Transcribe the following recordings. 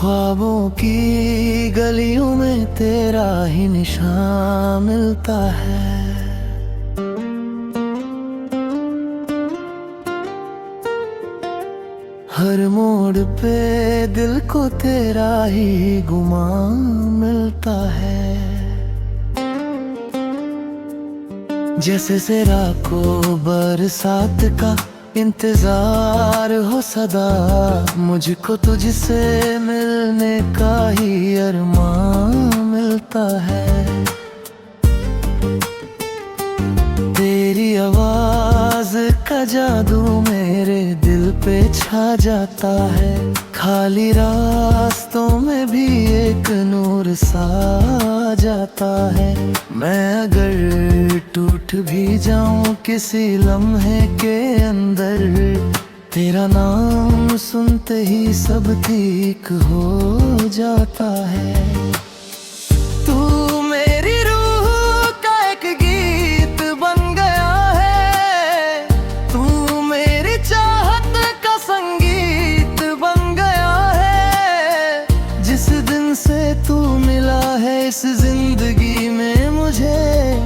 ख्वाबों की गलियों में तेरा ही निशान मिलता है। हर मोड़ पे दिल को तेरा ही गुमान मिलता है। जैसे सिरा को बरसात का इंतजार हो सदा, मुझको तुझसे मिलने का ही अरमान मिलता है। तेरी आवाज का जादू मेरे दिल पे छा जाता है। खाली रास्तों में भी एक नूर सा आ जाता है। मैं अगर टूट भी जाऊं किसी लम्हे के अंदर, तेरा नाम सुनते ही सब ठीक हो जाता है। तू मेरी रूह का एक गीत बन गया है। तू मेरी चाहत का संगीत बन गया है। जिस दिन से तू मिला है इस जिंदगी में मुझे,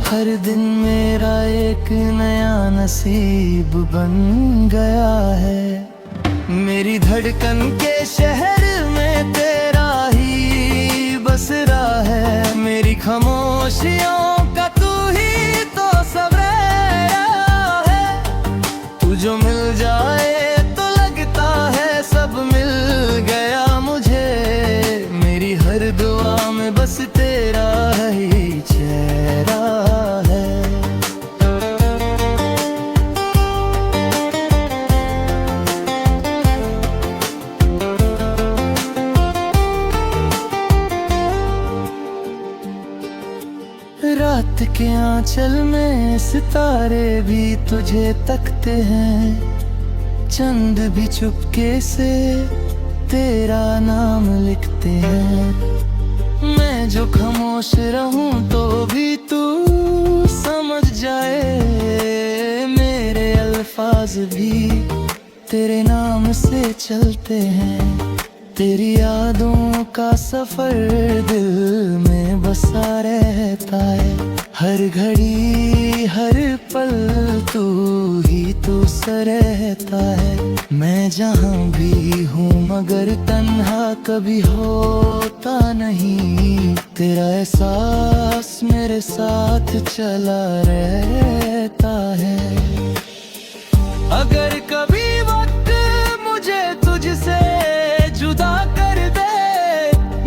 हर दिन मेरा एक नया नसीब बन गया है। मेरी धड़कन के शहर में तेरा ही बसरा है। मेरी खामोशियों का तू ही तो सवेरा है। तू जो मिल जाए तो लगता है सब मिल गया मुझे। मेरी हर दुआ में बस तेरा ही चेहरा है। रात के आंचल में सितारे भी तुझे तकते हैं। चंद भी चुपके से तेरा नाम लिखते हैं। मैं जो खामोश रहूं तो भी तू समझ जाए। मेरे अल्फाज भी तेरे नाम से चलते हैं। तेरी यादों का सफर दिल में बसा रहता है। हर घड़ी हर पल तू ही तू सा रहता है। मैं जहाँ भी हूँ मगर तन्हा कभी होता नहीं। तेरा एहसास मेरे साथ चला रहता है। अगर कभी वक्त मुझे तुझसे जुदा कर दे,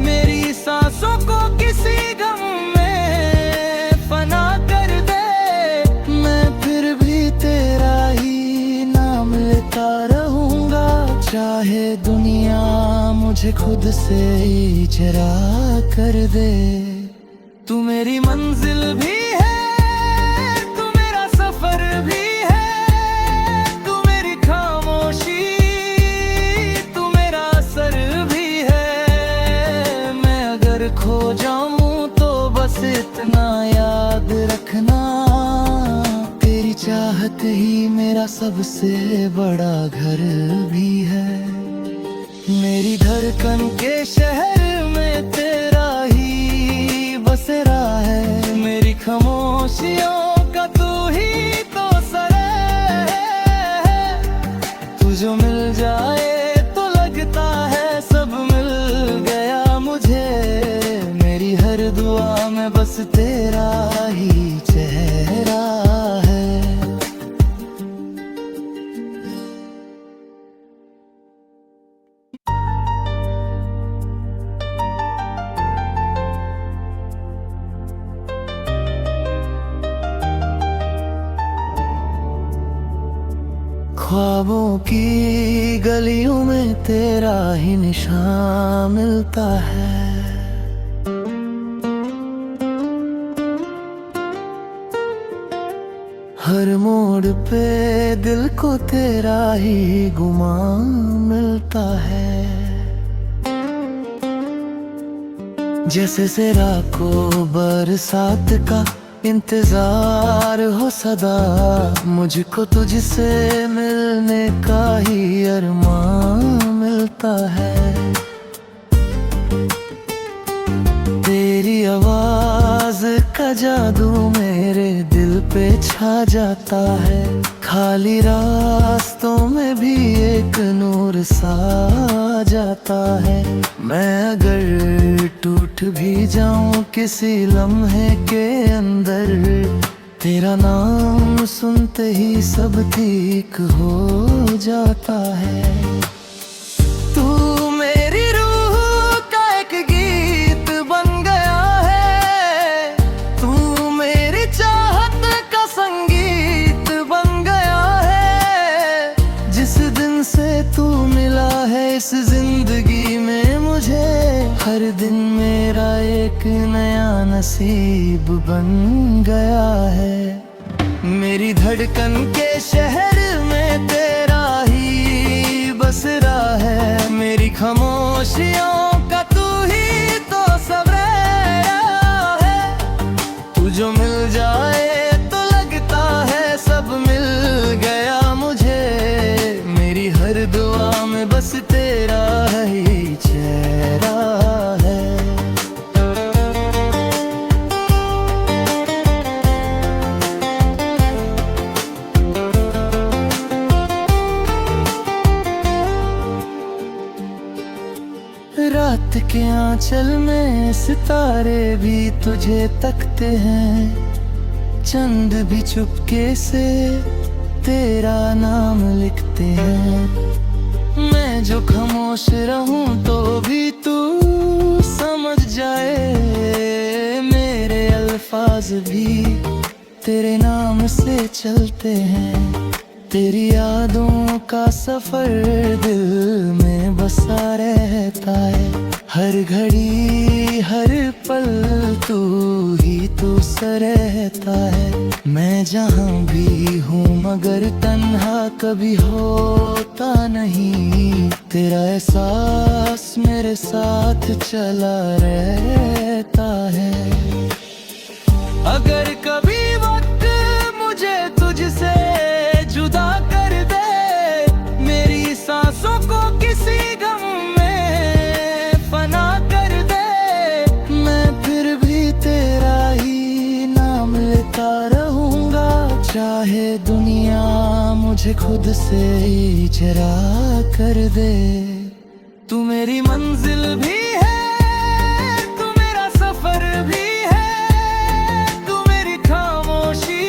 मेरी सांसों को किसी गम में फना कर दे, मैं फिर भी तेरा ही नाम लेता रहूंगा। चाहे दुनिया मुझे खुद से इजरा कर दे। तू मेरी मंजिल भी है, तू मेरा सफर भी है। तू मेरी खामोशी, तू मेरा असर भी है। मैं अगर खो जाऊं तो बस इतना याद रखना, तेरी चाहत ही मेरा सबसे बड़ा घर भी है। मेरी धड़कन के शहर में तेरा ही बसेरा है। मेरी खामोशियों का तू ही तो सरे है। तू जो मिल जाए तो लगता है सब मिल गया मुझे। मेरी हर दुआ में बस तेरा ही चेहरा है। ख्वाबों की गलियों में तेरा ही निशान मिलता है। हर मोड़ पे दिल को तेरा ही गुमान मिलता है। जैसे सिरा को बरसात का इंतजार हो सदा, मुझको तुझसे मिलने का ही अरमान मिलता है। आवाज का जादू मेरे दिल पे छा जाता है। खाली रास्तों में भी एक नूर सा जाता है। मैं अगर टूट भी जाऊं किसी लम्हे के अंदर, तेरा नाम सुनते ही सब ठीक हो जाता है। तू मेरी रूह का एक गीत बन गया है, तू मेरी चाहत का संगीत बन गया है। जिस दिन से तू मिला है इस जिंदगी में मुझे, हर दिन मेरा एक नया नसीब बन गया है। मेरी धड़कन के शहर में तेरा ही बसरा है। मेरी खामोशियों का तू ही तो सवेरा है। तू जो मिल जाए तो लगता है सब मिल गया मुझे। मेरी हर दुआ में बस तेरा ही चेहरा है। रात के आंचल में सितारे भी तुझे तकते हैं। चंद भी चुपके से तेरा नाम लिखते हैं। मैं जो खामोश रहूं तो भी तू समझ जाए। मेरे अल्फाज भी तेरे नाम से चलते हैं। तेरी यादों का सफर दिल में बसा रहता है। हर घड़ी हर पल तू ही तू सा रहता है। मैं जहाँ भी हूँ मगर तन्हा कभी होता नहीं। तेरा एहसास मेरे साथ चला रहता है। अगर कभी वक्त मुझे तुझसे जुदा कर दे, मेरी सांसों को किसी गम में फना कर दे, मैं फिर भी तेरा ही नाम लेता रहूंगा। चाहे दुनिया मुझे खुद से ही जरा कर दे। तू मेरी मंजिल भी है, तू मेरा सफर भी है। तू मेरी खामोशी,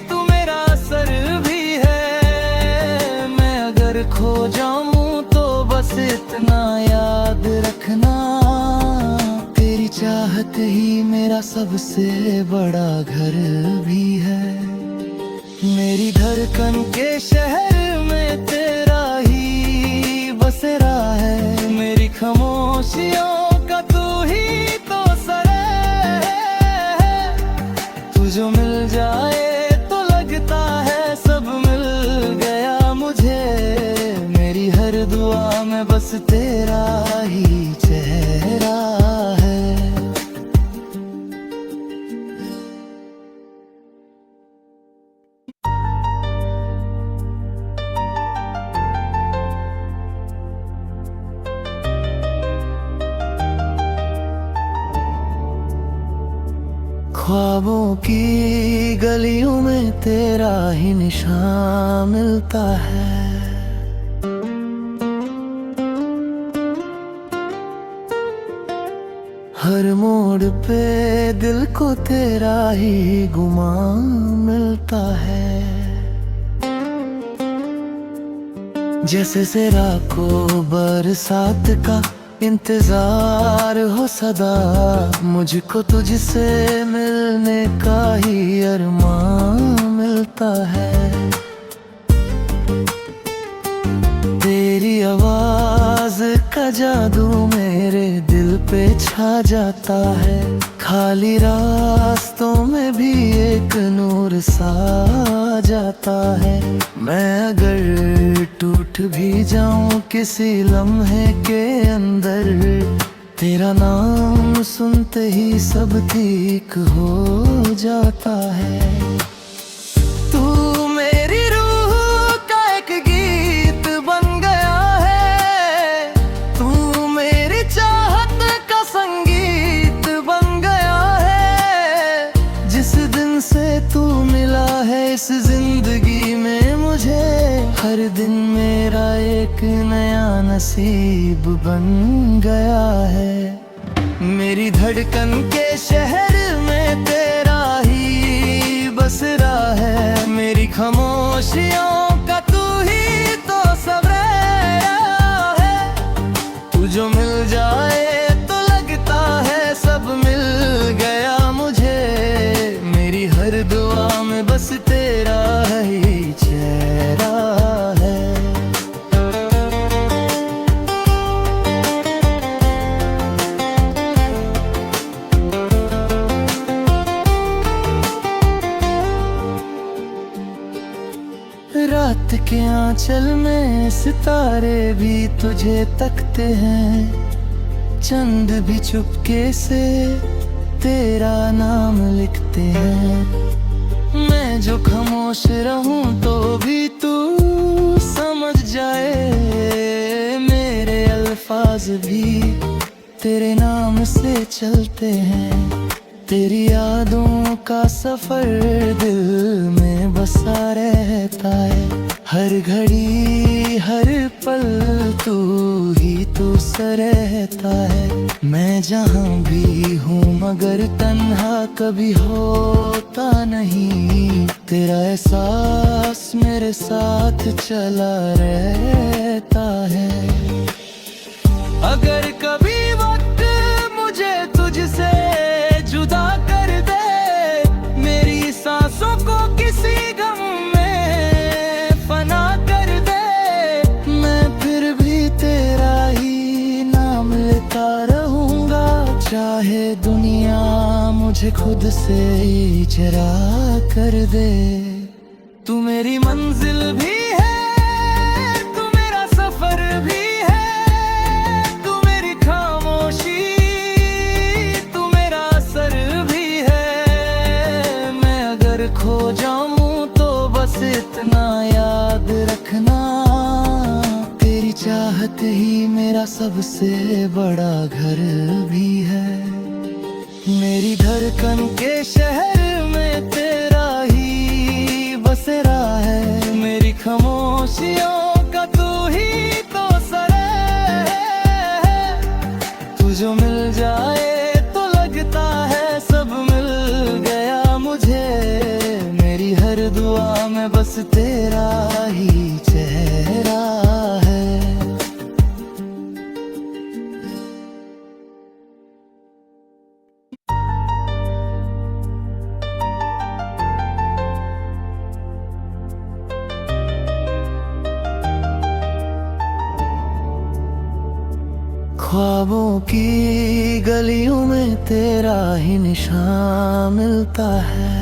तू मेरा असर भी है। मैं अगर खो जाऊं तो बस इतना याद रखना, तेरी चाहत ही मेरा सबसे बड़ा घर भी है। मेरी धड़कन के शहर में तेरा ही बसेरा है। मेरी खामोशियों का तू ही तो सरे है। तू जो मिल जाए तो लगता है सब मिल गया मुझे। मेरी हर दुआ में बस तेरा ही चेहरा है। ख्वाबों की गलियों में तेरा ही निशान मिलता है। हर मोड़ पे दिल को तेरा ही गुमान मिलता है। जैसे सिरा को बरसात का इंतजार हो सदा, मुझको तुझसे मिलने का ही अरमान मिलता है। तेरी आवाज का जादू मेरे दिल पे छा जाता है। खाली रास्तों में भी एक नूर सा जाता है। मैं अगर टूट भी जाऊं किसी लम्हे के अंदर, तेरा नाम सुनते ही सब ठीक हो जाता है। तू मेरी रूह का एक गीत बन गया है, तू मेरी चाहत का संगीत इस जिंदगी में मुझे। हर दिन मेरा एक नया नसीब बन गया है। मेरी धड़कन के शहर में तेरा ही बसरा है। मेरी खामोशियों का तू ही तो सवेरा है। तू जो मिल जाए तो लगता है सब मिल गया मुझे। मेरी हर दुआ में बस तेरा ही चेहरा है। रात के आंचल में सितारे भी तुझे तकते हैं। चंद भी चुपके से तेरा नाम लिखते हैं। मैं जो खामोश रहूं तो भी तू समझ जाए। मेरे अल्फाज भी तेरे नाम से चलते हैं। तेरी यादों का सफर दिल में बसा रहता है। हर घड़ी हर पल तू ही तू सा रहता है। मैं जहाँ भी हूँ मगर तन्हा कभी होता नहीं। तेरा एहसास मेरे साथ चला रहता है। अगर कभी वक्त मुझे तुझसे जुदा कर दे, मेरी सांसों को किसी गम में फना कर दे, मैं फिर भी तेरा ही नाम लेता रहूंगा। चाहे दुनिया मुझे खुद से इजरा कर दे। तू मेरी मंजिल भी है, तू मेरा सफर भी है। तू मेरी खामोशी, तू मेरा असर भी है। मैं अगर खो जाऊं तो बस इतना याद रखना, तेरी चाहत ही मेरा सबसे बड़ा घर भी है। मेरी धड़कन के शहर में तेरा ही बसेरा है। मेरी खामोशियों का तू ही तो सरे है। तू जो मिल जाए तो लगता है सब मिल गया मुझे। मेरी हर दुआ में बस तेरा ही चेहरा है। ख्वाबों की गलियों में तेरा ही निशान मिलता है।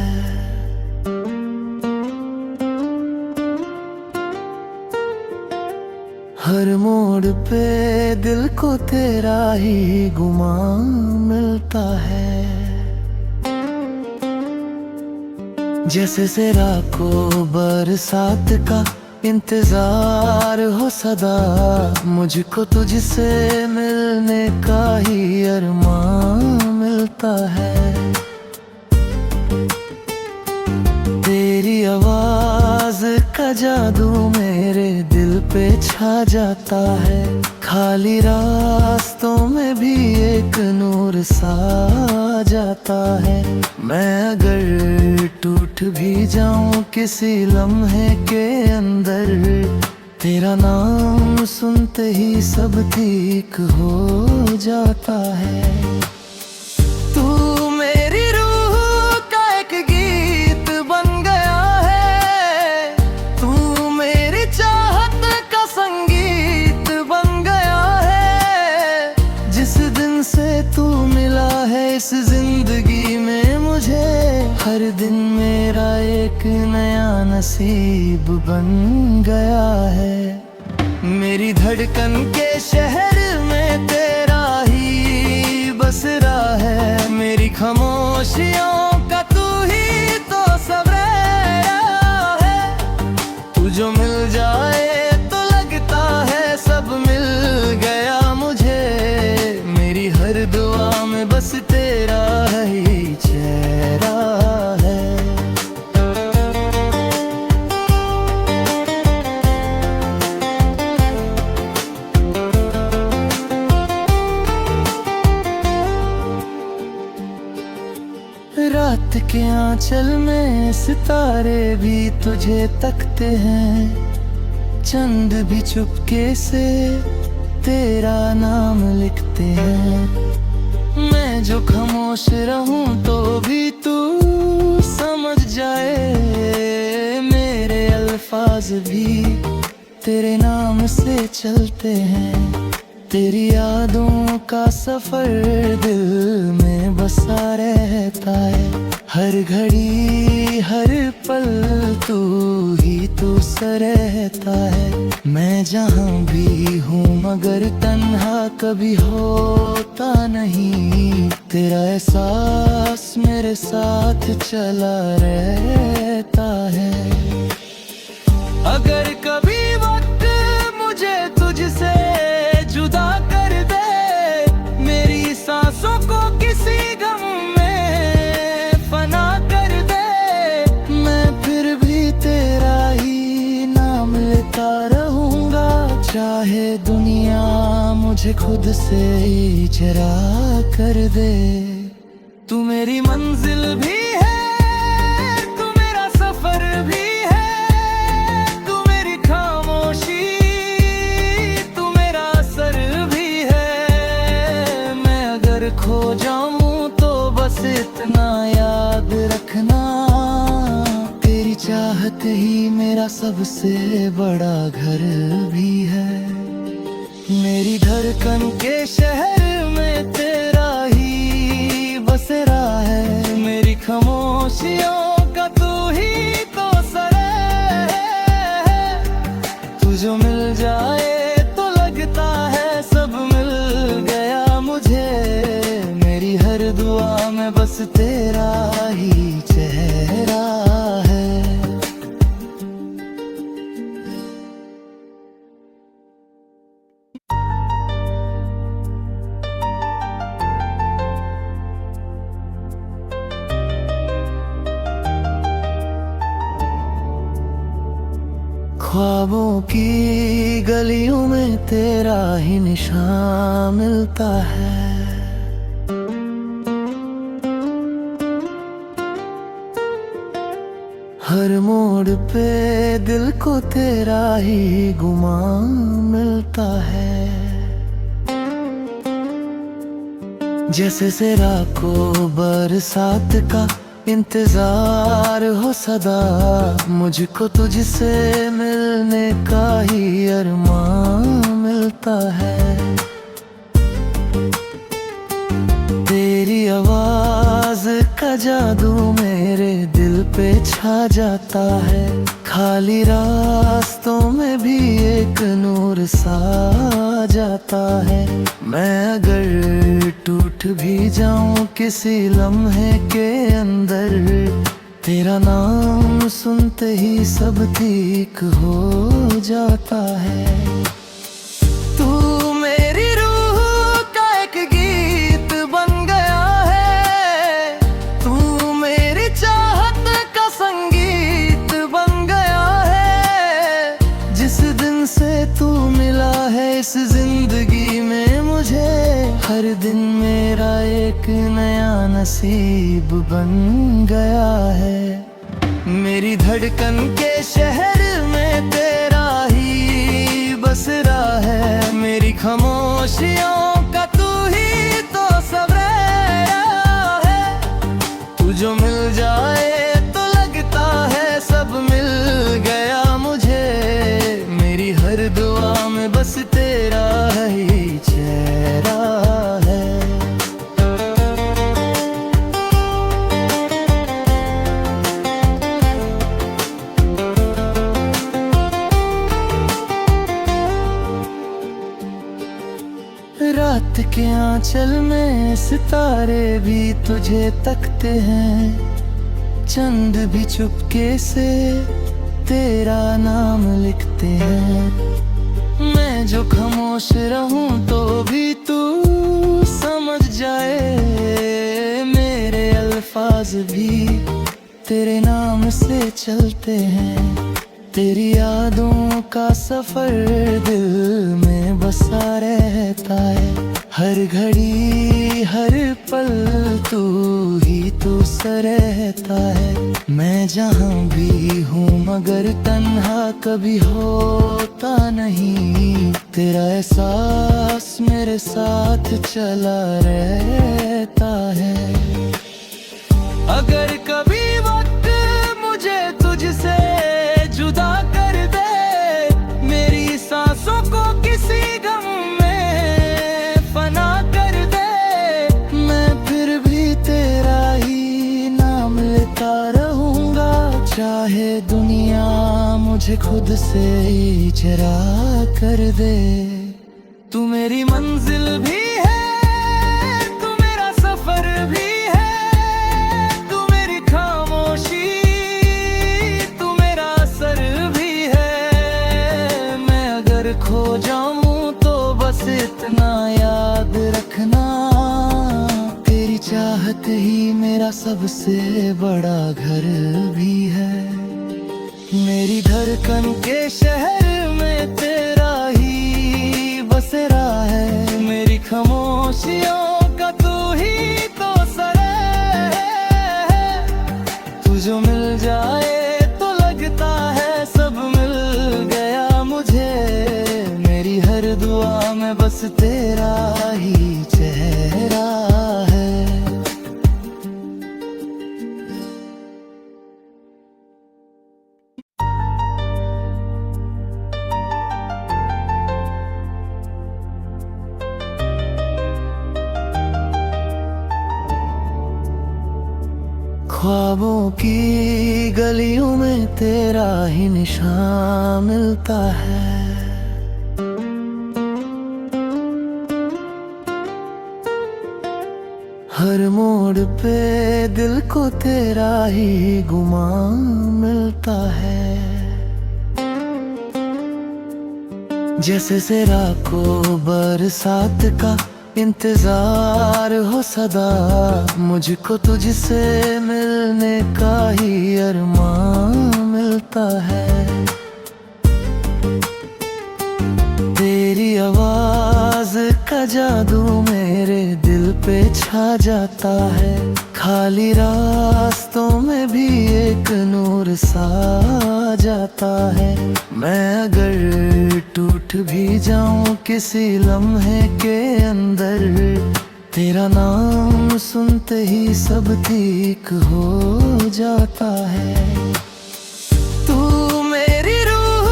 हर मोड़ पे दिल को तेरा ही गुमान मिलता है। जैसे सेरा को बरसात का इंतजार हो सदा, मुझको तुझसे मिलने का ही अरमान मिलता है। तेरी आवाज का जादू मेरे दिल पे छा जाता है। खाली रास्तों में भी एक नूर सा आ जाता है। मैं अगर टूट भी जाऊं किसी लम्हे के अंदर, तेरा नाम सुनते ही सब ठीक हो जाता है। तू मेरी रूह का एक गीत बन गया है। तू मेरी चाहत का संगीत बन गया है। जिस दिन से तू मिला है इस जिंदगी में मुझे, हर दिन मेरा एक नया नसीब बन गया है। मेरी धड़कन के शहर में तेरा ही बसरा है। मेरी खामोशियों का तू ही तो सवेरा है। तू जो मिल जाए तो लगता है सब मिल गया मुझे। मेरी हर दुआ में बस तेरा ही चेहरा है। रात के आंचल में सितारे भी तुझे तकते हैं, चंद भी चुपके से तेरा नाम लिखते हैं। मैं जो खामोश रहूं तो भी तू समझ जाए, मेरे अल्फाज भी तेरे नाम से चलते हैं। तेरी यादों का सफर दिल में बसा रहता है, हर घड़ी हर पल तू ही तू सा रहता है। मैं जहाँ भी हूँ मगर तन्हा कभी होता नहीं, तेरा एहसास मेरे साथ चला रहता है। अगर कभी वक्त मुझे तुझसे जुदा कर दे, मेरी सांसों को किसी गम में फना कर दे, मैं फिर भी तेरा ही नाम लेता रहूंगा। चाहे दुनिया मुझे खुद से इजरा कर दे। तू मेरी मंजिल भी है, तू मेरा सफर भी है, तू मेरी खामोशी, तू मेरा असर भी है। मैं अगर खो जाऊं तो बस इतना याद रखना, तेरी चाहत ही मेरा सबसे बड़ा घर भी है। मेरी धड़कन के शहर में तेरा ही बसेरा है, मेरी खामोशियों का तू ही तो सर है। तू जो मिल जाए तो लगता है सब मिल गया मुझे, मेरी हर दुआ में बस तेरा ही चेहरा है। ख्वाबों की गलियों में तेरा ही निशान मिलता है, हर मोड़ पे दिल को तेरा ही गुमान मिलता है। जैसे सेरा को बरसात का इंतजार हो सदा, मुझको तुझसे मिलने का ही अरमान मिलता है। तेरी आवाज का जादू मेरे दिल पे छा जाता है, खाली रास्तों में भी एक नूर सा जाता है। मैं अगर टूट भी जाऊं किसी लम्हे के अंदर, तेरा नाम सुनते ही सब ठीक हो जाता है। तू मेरी रूह का एक गीत बन गया है, तू मेरी चाहत का संगीत बन गया है। जिस दिन से तू मिला है इस जिंदगी में मुझे, हर दिन मेरा एक नया नसीब बन गया है। मेरी धड़कन के शहर में तेरा ही बसरा है, मेरी खामोशियों का तू ही तो सबरेरा है। तू जो मिल जाए तो लगता है सब मिल गया मुझे, मेरी हर दुआ में बस तेरा ही चेहरा है। रात के आंचल में सितारे भी तुझे तकते हैं, चंद भी चुपके से तेरा नाम लिखते हैं। मैं जो खामोश रहूं तो भी तू समझ जाए, मेरे अल्फाज भी तेरे नाम से चलते हैं। तेरी यादों का सफर दिल में बसा रहता है, हर घड़ी हर पल तू ही तू सा रहता है। मैं जहाँ भी हूँ मगर तन्हा कभी होता नहीं। तेरा एहसास मेरे साथ चला रहता है। अगर कभी वक्त मुझे तुझसे जुदा कर दे, मेरी सांसों को किसी गम में फना कर दे, मैं फिर भी तेरा ही नाम लेता रहूंगा। चाहे दुनिया मुझे खुद से इजरा कर दे। तू मेरी मंजिल भी है, तू मेरा सफर भी है, तू मेरी खामोशी, तू मेरा असर भी है। मैं अगर खो जाऊं तो बस इतना याद रखना, तेरी चाहत ही मेरा सबसे बड़ा घर भी है। मेरी धड़कन के शहर में तेरा ही बसेरा है। मेरी खामोशियों का तू ही तो सर है। तू जो मिल जाए तो लगता है सब मिल गया मुझे। मेरी हर दुआ में बस तेरा ही चेहरा है। ख्वाबों की गलियों में तेरा ही निशान मिलता है। हर मोड़ पे दिल को तेरा ही गुमान मिलता है। जैसे सेरा को बरसात का इंतजार हो सदा, मुझको तुझसे मिलने का ही अरमान मिलता है। तेरी आवाज का जादू मेरे दिल पे छा जाता है। खाली रास्तों में भी एक नूर सा जाता है। मैं अगर टूट भी जाऊं किसी लम्हे के अंदर, तेरा नाम सुनते ही सब ठीक हो जाता है। तू मेरी रूह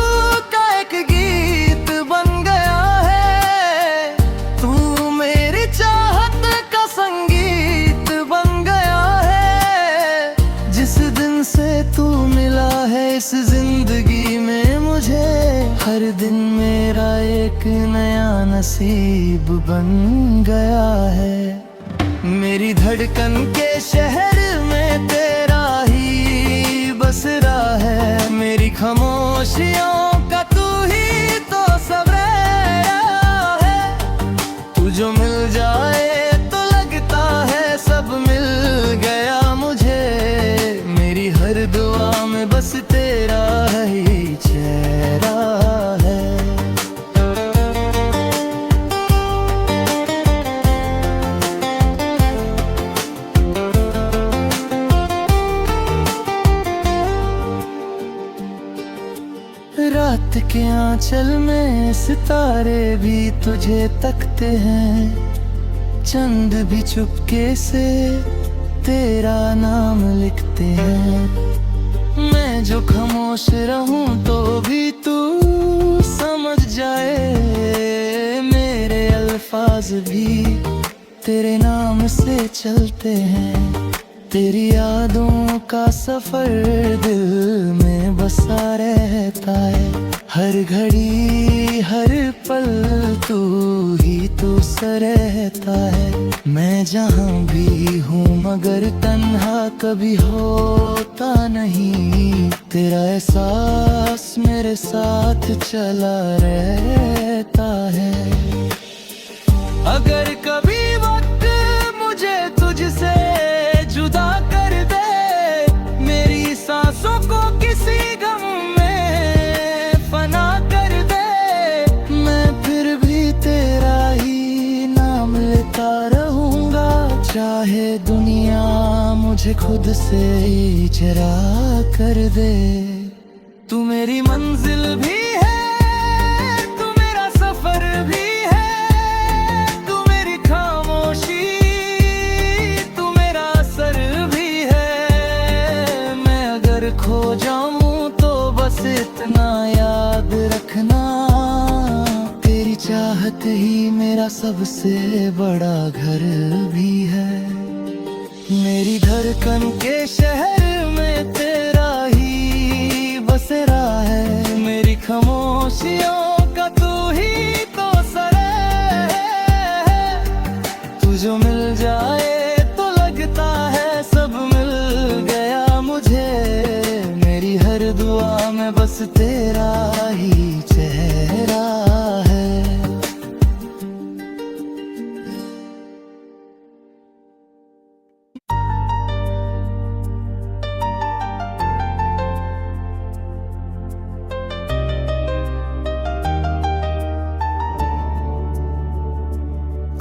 का एक गीत बन गया है। तू मेरी चाहत का संगीत बन गया है। जिस दिन से तू मिला है इस जिंदगी में मुझे, हर दिन मेरा एक नया नसीब बन गया है। मेरी धड़कन के शहर में तेरा ही बसेरा है। मेरी खामोशियों का तू ही तो सबरेरा है। तू जो मिल जाए तो लगता है सब मिल गया मुझे। मेरी हर दुआ में बस तेरा ही चेहरा है। रात के आंचल में सितारे भी तुझे तकते हैं। चंद भी चुपके से तेरा नाम लिखते हैं। मैं जो खामोश रहूं तो भी तू समझ जाए। मेरे अल्फाज भी तेरे नाम से चलते हैं। तेरी यादों का सफर दिल में बसा रहता है। हर घड़ी हर पल तू ही तू सा रहता है। मैं जहाँ भी हूँ मगर तन्हा कभी होता नहीं। तेरा एहसास मेरे साथ चला रहता है। अगर कभी वक्त मुझे तुझसे जुदा कर दे, मेरी सांसों को किसी गम में फना कर दे, मैं फिर भी तेरा ही नाम दुनिया मुझे खुद से इजरा कर दे। तू मेरी मंजिल भी है, तू मेरा सफर भी है, तू मेरी खामोशी, तू मेरा असर भी है। मैं अगर खो जाऊं तो बस इतना याद रखना, तेरी चाहत ही मेरा सबसे बड़ा घर भी है। मेरी धड़कन के शहर में तेरा ही बसेरा है, मेरी खामोशियों का तू ही तो सर है। तू जो मिल जाए तो लगता है सब मिल गया मुझे, मेरी हर दुआ में बस तेरा ही चेहरा है।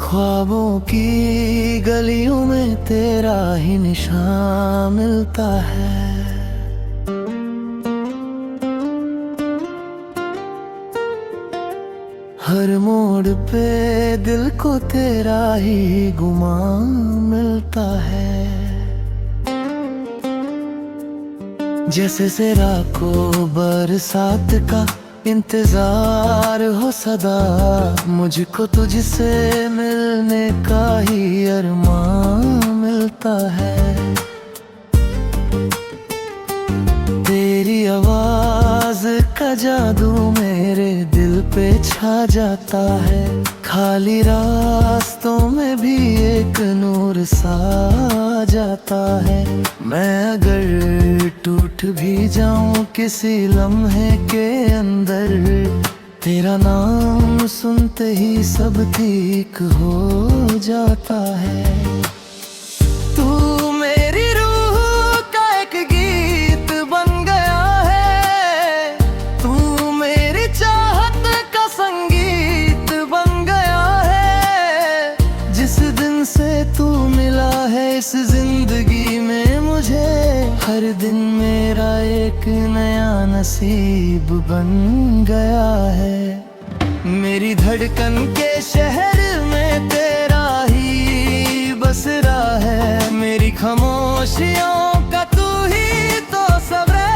ख्वाबों की गलियों में तेरा ही निशान मिलता है। हर मोड़ पे दिल को तेरा ही गुमान मिलता है। जैसे सेरा को बरसात का इंतजार हो सदा, मुझको तुझसे मिलने का ही अरमान मिलता है। तेरी आवाज का जादू मेरे दिल पे छा जाता है। खाली रास्तों में भी एक नूर सा जाता है। मैं अगर टूट भी जाऊं किसी लम्हे के अंदर, तेरा नाम सुनते ही सब ठीक हो जाता है। तू मेरी रूह का एक गीत बन गया है, तू मेरी चाहत का संगीत बन गया है। जिस दिन से तू मिला है इस जिंदगी में मुझे, हर दिन मेरा एक नया नसीब बन गया है। मेरी धड़कन के शहर में तेरा ही बसरा है, मेरी खामोशियों का तू ही तो सब है।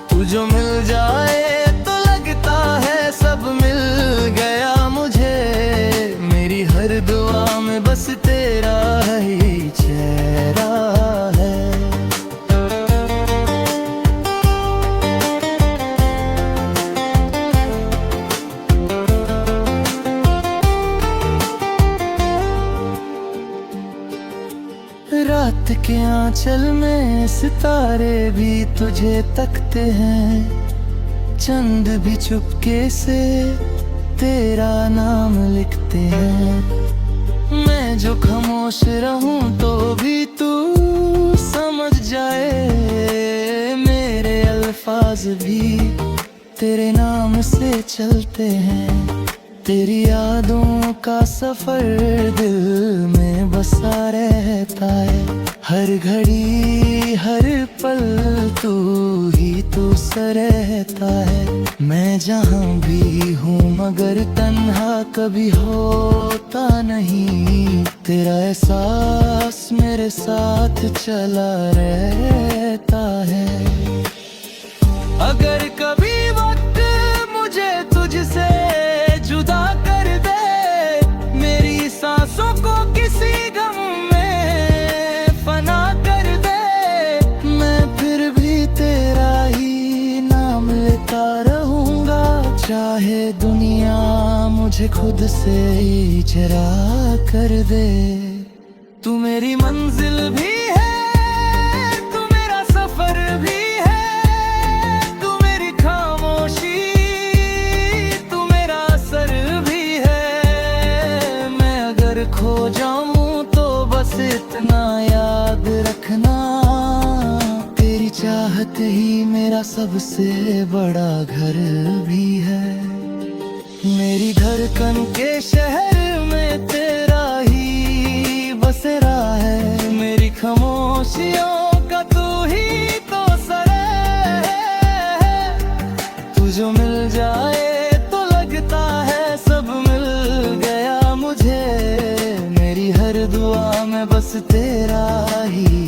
तू जो मिल जाए तो लगता है सब मिल गया मुझे, मेरी हर दुआ में बस तेरा ही चेहरा है। रात के आंचल में सितारे भी तुझे तकते हैं, चंद भी चुपके से तेरा नाम लिखते हैं। मैं जो खामोश रहूं तो भी तू समझ जाए, मेरे अल्फाज भी तेरे नाम से चलते हैं। तेरी यादों का सफर दिल में बसा रहता है। हर घड़ी हर पल तू ही तू सा रहता है। मैं जहाँ भी हूँ मगर तन्हा कभी होता नहीं, तेरा एहसास मेरे साथ चला रहता है। अगर कभी वक्त मुझे तुझसे जुदा कर दे, मेरी सांसों को किसी गम में फना कर दे, मैं फिर भी तेरा ही नाम लेता रहूंगा। चाहे दुनिया मुझे खुद से इजरा कर दे। तू मेरी मंजिल भी है, तू मेरा सफर भी है, तू मेरी खामोशी, तू मेरा असर भी है। मैं अगर खो जाऊं तो बस इतना याद रखना, तेरी चाहत ही मेरा सबसे बड़ा घर भी है। मेरी धड़कन के शहर में तेरा ही बसेरा मैं बस तेरा ही